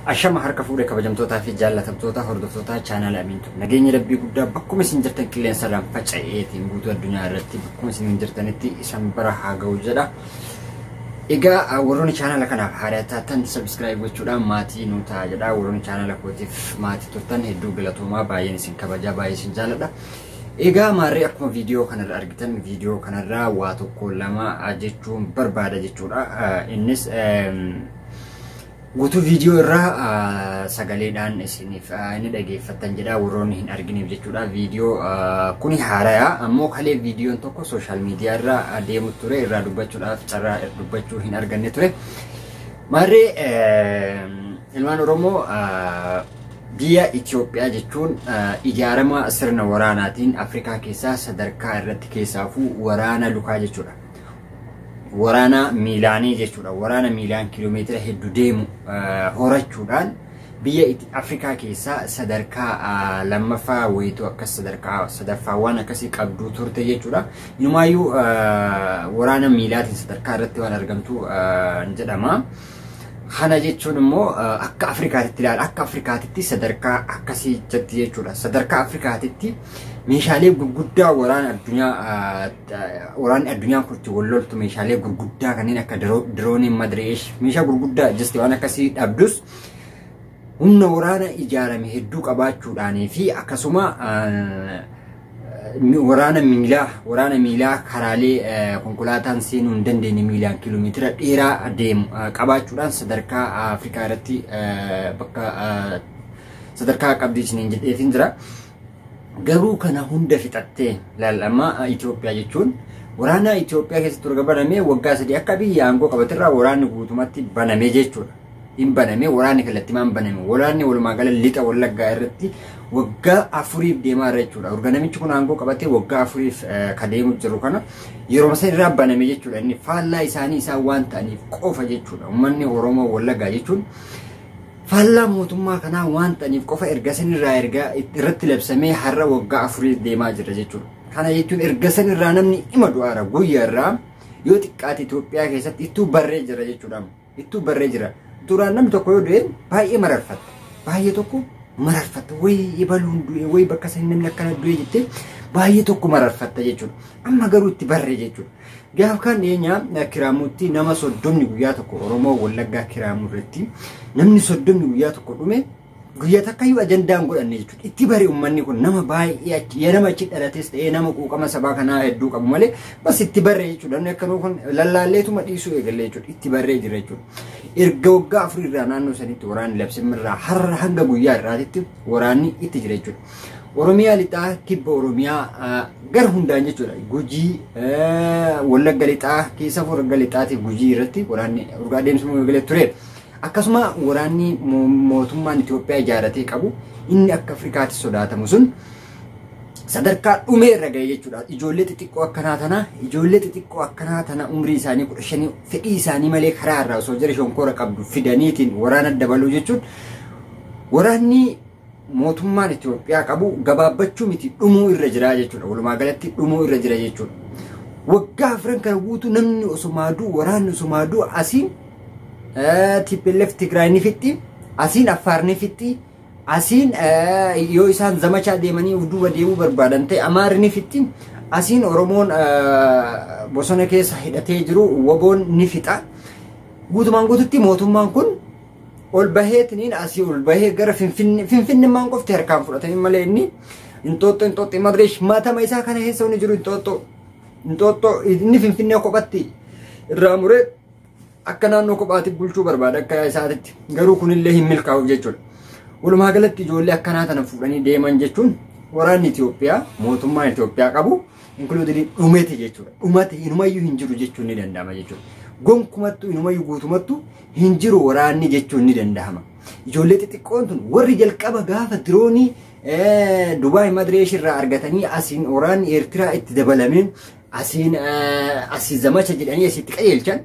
Ashama harka fuudhee kabajamtootaa fi jaallatamtoota hordoftoota chaanal Amintu. Nageenya rabbii guddaa bakkuma isin jirtan qilleensarraan faca'eetiin guutuu addunyaa irratti bakkuma isin jirtanitti isan bara haa ga'u jedha. Egaa warroonni chaanala kanaaf haaraa taatan subscribe gochuudhaan maatii nu ta'a jedha. Warroonni chaanala kootiif maatii turtan hedduu galatoomaa, baay'een isin kabajaa, baay'ee isin jaalladha. Egaa maarree akkuma viidiyoo kanarra argitan viidiyoo kanarraa waa tokko lama jechuun barbaada jechuudha. Innis guutuu viidiyoo irraa sagaleedhaan isiniif inni dhageeffattan jedha warroonni hin argineef jechuudha. Viidiyoo kuni haarayaa ammoo kalee viidiyoon tokko sooshaal miidiyaa irra deemu ture, irraa dubbachuudhaaf carraa dubbachuu hin arganne ture. Maarree ilmaan Oromoo biyya Itoophiyaa jechuun ijaarama sirna waraanaatiin Afrikaa keessaa sadarkaa irratti keessaafuu waraana lukaa jechuudha. Waraana miilaanii jechuudha. Waraana miilaan kiiloomeetira hedduu deemu horachuudhaan biyya Afrikaa keessaa sadarkaa lammaffaa wayituu akkas sadarkaa sadaffaawwan akkasii qabduu turte jechuudha. Inumaayyuu waraana miilaatiin sadarkaa irratti waan argamtu jedhama. Kana jechuun immoo akka Afrikaatitti ilaala. Akka Afrikaatitti sadarkaa akkasii jirti jechuudha. Sadarkaa Afrikaatitti meeshaalee gurguddaa waraanni addunyaa kurti walloltu meeshaalee gurguddaa kanneen akka diroonii madreesh meeshaa gurguddaa jiste waan akkasii dhabdus humna waraana ijaarame hedduu qabaachuudhaanii fi akkasuma waraana miilaa karaalee konkolaataan seenuu hin dandeenye miilaan kiiloomeetira dheeraa deemu qabaachuudhaan sadarkaa Afrikaa irratti bakka sadarkaa qabdii isiniin jedheetiin jira. Garuu kana hunda fixattee lallama Itoophiyaa jechuun waraana Itoophiyaa keessatti erga banamee waggaa 3 akka biyya aangoo qabatirraa waraanni guutumatti banamee jechuudha. Hin banamee waraanni kallattimaan baname. Waraanni walumaa gala lixa Wallaggaa irratti waggaa 4 deemaa irra jechuudha. Organamichi kun aangoo qabatee waggaa 4 ka deemu jiru kana yeroo san irraa baname jechuudha. Inni faallaa isaanii isaan waan ta'aniif qofa jechuudha. Uummanni Oromoo Wallaggaa jechuun faallaa mootummaa kanaa waan ta'aniif qofa erga san irraa irratti labsamee har'a waggaa 4 deemaa jira jechuudha. Kana jechuun erga san irraa namni ima du'aara guyyaa irraa yoo xiqqaate Itoophiyaa keessatti ittuu barree jira jechuudha. Ittuu barree jira. Duraan namni tokko yoo du'e baay'ee mararfata. Baay'ee tokko mararfata. Wayii baluun du'e wayii bakka san namni akkana du'e jettee baay'ee tokko mararfata jechuudha. Amma garuu itti barree jechuudha. Gaaf kan dhiyeenyaa kiraamuutti nama 30 guyyaa tokko Oromoo Wallaggaa kiraamuu irratti namni 30 guyyaa tokko dhume guyyaa takkayyuu ajandaan godhanne jechuudha. Itti baree uummanni kun nama baay'ee nama achi dhalates ta'ee nama quuqama sabaa kanaa hedduu qabu malee bas itti baree jechuudha. Namni akkanuu kun lallaalleetuma dhiisuu eegalee jechuudha. Itti baree jira jechuudha. Erga waggaa 4 irraa naannoo sanitti waraanni labsamirraa har'a hanga guyyaa irraatitti waraanni itti jira jechuudha. Oromiyaa lixaa kibba Oromiyaa gara hundaan jechuudha. Gujii Wallagga lixaa keessa Wallagga lixaatiif Gujii irratti waraanni urgaa deemsifamuu eegalee ture. Akkasuma waraanni mootummaan Itoophiyaa ijaaratee qabu inni akka Afrikaatti sodaatamu sun sadarkaa dhumee irra ga'e jechuudha. Ijoollee xixiqqoo akkanaa tana umrii isaanii 15 fedhii isaanii malee karaa irraa osoo jira shonkoora qabdu fidaniitiin waraana dabaluu jechuun waraanni mootummaan Itoophiyaa qabu gabaabbachuu miti dhumuu irra jira jechuudha. Walumaa galatti dhumuu irra jira jechuudha. Waggaa 4 kana guutuu namni osumaaduu waraanni osumaaduu asiin TPLF Tigraay ni fixxi, asiin Affaar ni fixxi, asiin yoo isaan zamachaa deemanii duuba deemuu barbaadan ta'e Amaarri ni fixxi, asiin Oromoon bosona keessa hidhatee jiru waboon ni fixa. Guutumaan guututti mootummaan kun ol baheetiniin asii ol bahee gara Finfinneemaan qofti harkaan fudhatanii malee inni Inxooxxoo Madreesh maatama isaa kana keessa inni jiru Inxooxxoo inni Finfinnee kophatti irraa muree akka naannoo kophaatiif bulchuu barbaada akka isaatitti. Garuu kunillee hin milkaa'uuf jechuudha. Walumaa galatti ijoollee akkanaa tana fuudhanii deeman jechuun waraanni Itoophiyaa mootummaan Itoophiyaa qabu inkluudii dhumete jechuudha. Dhumate inumayyuu hin jiru jechuun ni danda'ama jechuudha. Gonkumattuu inumayyuu guutumattuu hin jiru waraanni jechuun ni danda'ama. Ijoollee xixiqqoon tun warri jalqaba gaafa diroonii Dubaay Madreesh irraa argatanii asiin waraanni Eertiraa itti dabalameen asii zamacha jedhanii asitti qajeelchan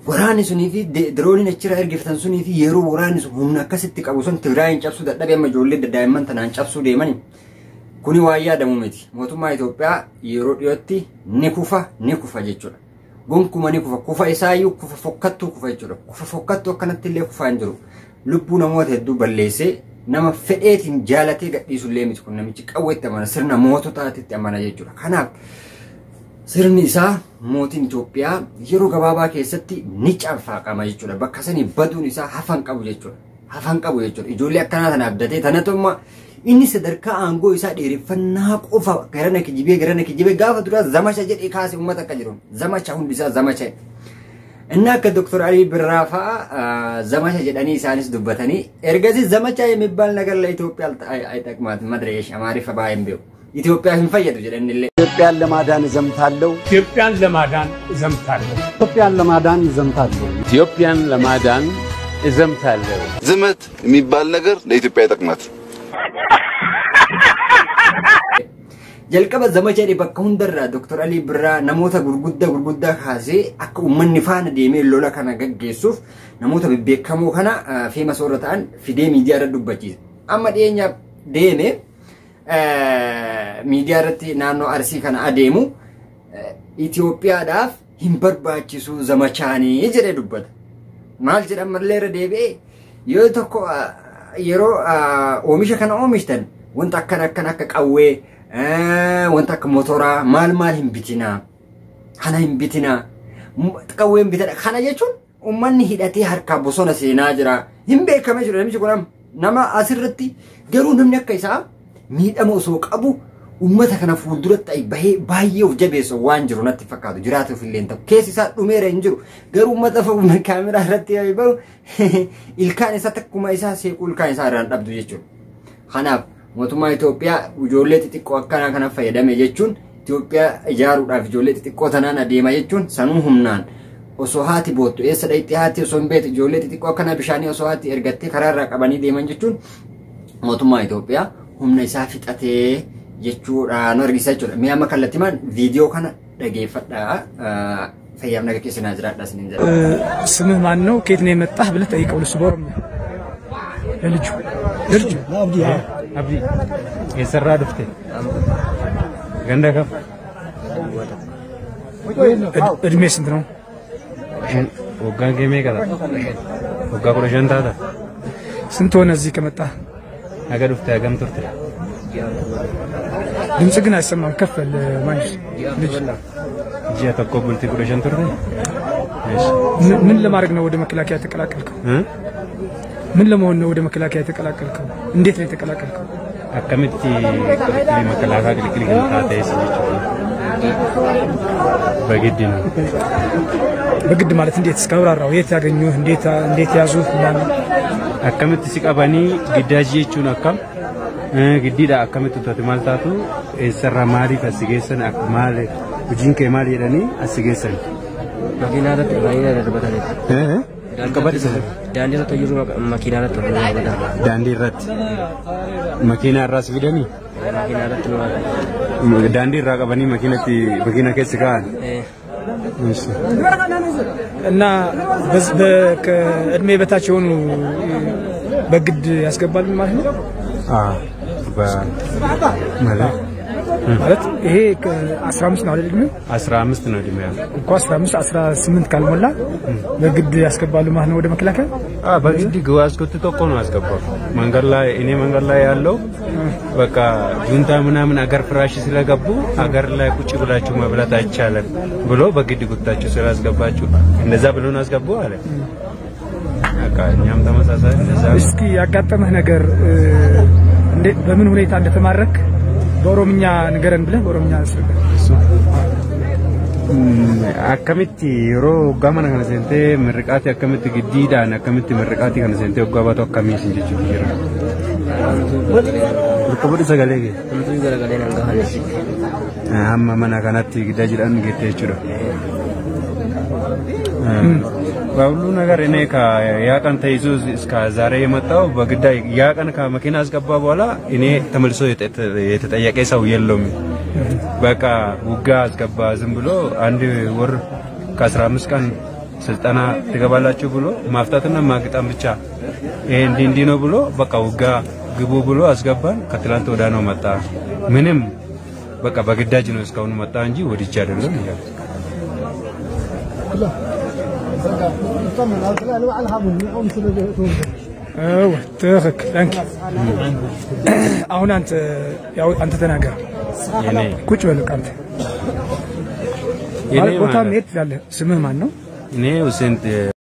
waraanni sunii fi dirooniin achirraa ergifatan sunii fi yeroo waraanni sun humna akkasitti qabu sun Tigraayin cabsuu dadhabee amma ijoollee daa'imman tanaan cabsuu deemani. Kuni waa yaadamu miti. Mootummaa Itoophiyaa yeroo dhiyootti ni kufa jechuudha. Gonkuma ni kufa isaayyuu kufa fokkattuu kufa jechuudha. Kufa fokkattuu akkanatti illee kufaa hin jiru. lubbuu namoota hedduu balleessee nama fedheetiin jaalatee gadhiisu illee miti kun namichi qawweetti amana sirna moototaatitti amana jechuudha. Kanaaf sirni isaa mootiin Itoophiyaa yeroo gabaabaa keessatti ni canfaaqama jechuudha. Bakka sanii baduun isaa hafan qabu jechuudha. Hafan qabu jechuudha. Ijoollee akkanaa sana abdatee tanatummaa inni sadarkaa aangoo isaa dheereffannaa qofa garana kijibee gaafa duraa zamacha jedhee kaasee uummata akka jiru zamacha hundi isaa zamacha. Inni akka Dr. Ali Birraa fa'a zamacha jedhanii isaanis dubbatanii ergasii zamacha የሚባል ነገር ለኢትዮጵያ አይጠቅማትም መድረሽ አማሪፍ ባይም ቢው ኢትዮጵያ እንፈየዱ jedhanillee ኢትዮጵያን ለማዳን ዘምታለው ኢትዮጵያን ለማዳን ዘምታለው ኢትዮጵያን ለማዳን ዘምታለው ኢትዮጵያን ለማዳን ዘምታለው ዝመት የሚባል ነገር ለኢትዮጵያ አይጠቅማት jalqaba zamacha jedhe bakka hundarraa Dr. Ali Birraa namoota gurguddaa kaasee akka uummanni faana deemee lola kana gaggeessuuf namoota bebbeekamoo kana feema soorra ta'an fidee miidiyaa irra dubbachiisa. Amma dhiyeenya deeme miidiyaa irratti naannoo Arsii kana adeemu Itoophiyaadhaaf hin barbaachisu zamachaanii jedhee dubbata. Maal jedhan mallee irra deebi'ee yoo tokko yeroo oomisha kana oomishtan wanta akkan akka qawwee wanta akka motoraa maal hin bitinaa kana hin bitinaa qawween bitadha kana jechuun ummanni hidhatee harkaa bosona seenaa jira hin beekame jira namichi kun nama asirratti garuu namni akka isaa miidhama osoo qabu ummata kana fuulduratti baay'ee of jabeessu waan jiru natti fakkaatu jiraatuuf illee ta'u keessi isaa dhumeera hin jiru garuu ummata fa'a kaameraa irratti bahu ilkaan isaa takkuma isaa seequu ilkaan isaa irraan dhabdu jechuudha. Kanaaf mootummaa Itoophiyaa ijoollee xixiqqoo akkana kana fayyadame jechuun Itoophiyaa ijaaruudhaaf ijoollee xixiqqoo tanaan adeema jechuun sanuu humnaan osoo haati boottu eessa dhayxee haati osoo hin beektu ijoollee xixiqqoo akkana bishaanii osoo haati ergattee karaarraa qabanii deeman jechuun mootummaa Itoophiyaa humna isaa fixatee jechuudha nu argisiisa jechuudha. Mee amma kallattimaan viidiyoo kana dhageeffadhaa fayyaaf naga keessa naa jiraadhaa isiniin jedha. ስምህ ማን ነው? ከየት ነው የመጣህ ብለህ ጠይቀው ልሱ በኦሮምኛ ለልጁ አብዲ የሰራ ድፍቴ ገንዳ ከፍ እድሜ ስንት ነው? ወጋ ገሜ ከራ ወጋ ቆረሸን ታታ ስንት ሆነ እዚህ ከመጣህ? አገ ድፍቴ አገም ቱርቴ ድምጽ ግን አይሰማም። ከፈል ማንሽ ልጅ ጂያ ተቆብልቲ ቆረሸን ቱርቴ ምን ለማድረግ ነው ወደ መከላከያ ተቀላቀልከው? ምን ለመሆን ነው ወደ መከላከያ የተቀላቀልከው? እንዴት ነው የተቀላቀልከው? አከምቲ መከላከያ ግልግል ታታይስ በግድ ነው። በግድ ማለት እንዴት እስካብራራው? የት ያገኙህ? እንዴት ያዙህ? ማለት አከምቲ ሲቀባኒ ግዳጅ የቹን አከም ግዲዳ አከምቲ ተተማልታቱ እሰራ ማሪ ከስጌሰን አክማል ኡጂንከ ማል ይደኒ አስጌሰን makiinaa darbatan daandii irratti jiru makiinaa irratti daandii irratti makiinaa irraas fidanii daandii irraa qabanii makiina keessa kaa'an እና ከእድሜ በታች የሆኑ በግድ ያስገባሉ ማለት ነው። ማለት ይሄ 15 ነው አይደል? 15 ነው እድሜ እኮ 15 18 ካልሞላ በግድ ያስገባሉ ማለት ነው ወደ መከላከያ። በግድ ግዋስኩት ተቆ ነው ያስገባው። መንገድ ላይ ያለው በቃ ጁንታ ምናምን አገር ፍራሽ ስለገቡ አገር ላይ ቁጭ ብላችሁ መብላት አይቻልም ብሎ በግድ ጉታችሁ ስላስገባችሁ እንደዛ ብሎ ነው ያስገቡ አለ። በቃ እኛም ተመሳሳይ እንደዛ። እስኪ ያጋጠመህ ነገር በምን ሁኔታ እንደተማረክ በኦሮምኛ ንገረን ብለህ በኦሮምኛ አስረዳ። አከምቲ ሮ ጋማና ከነሰንቴ ምርቃቲ አከምቲ ግዲዳን አከምቲ ምርቃቲ ከነሰንቴ ወጋባቶ አከሚስ እንጂ ይራ ልከበደ ሰጋሌ ነንጋሃለሲ አማ ማና ካናቲ ግዳጅዳን ጌቴ ይችላል ባውሉ ነገር እኔ ያቀን ተይዞ እስከ ዛሬ የመጣው በግዳይ ያቀን ከመኪና አስገባ በኋላ እኔ ተመልሶ የተጠየቀ ሰው የለም። በቃ ውጋ አስገባ ዝም ብሎ አንድ ወር ከ15 ቀን ስልጠና ትገባላችሁ ብሎ ማፍታትና ማግጣም ብቻ ይሄ እንዲ ነው ብሎ በቃ ውጋ ግቡ ብሎ አስገባን። ከትላንት ወዳ ነው መጣ። ምንም በቃ በግዳጅ ነው እስካሁን መጣ እንጂ ወዲቻ አይደለም ይላል። ትክክል ታንኪ አሁን አንተ ተናገር የኔ ቁጭ በል አንተ ቦታ ሜት ያለ ስምህ ማን ነው? እኔ ሁሴን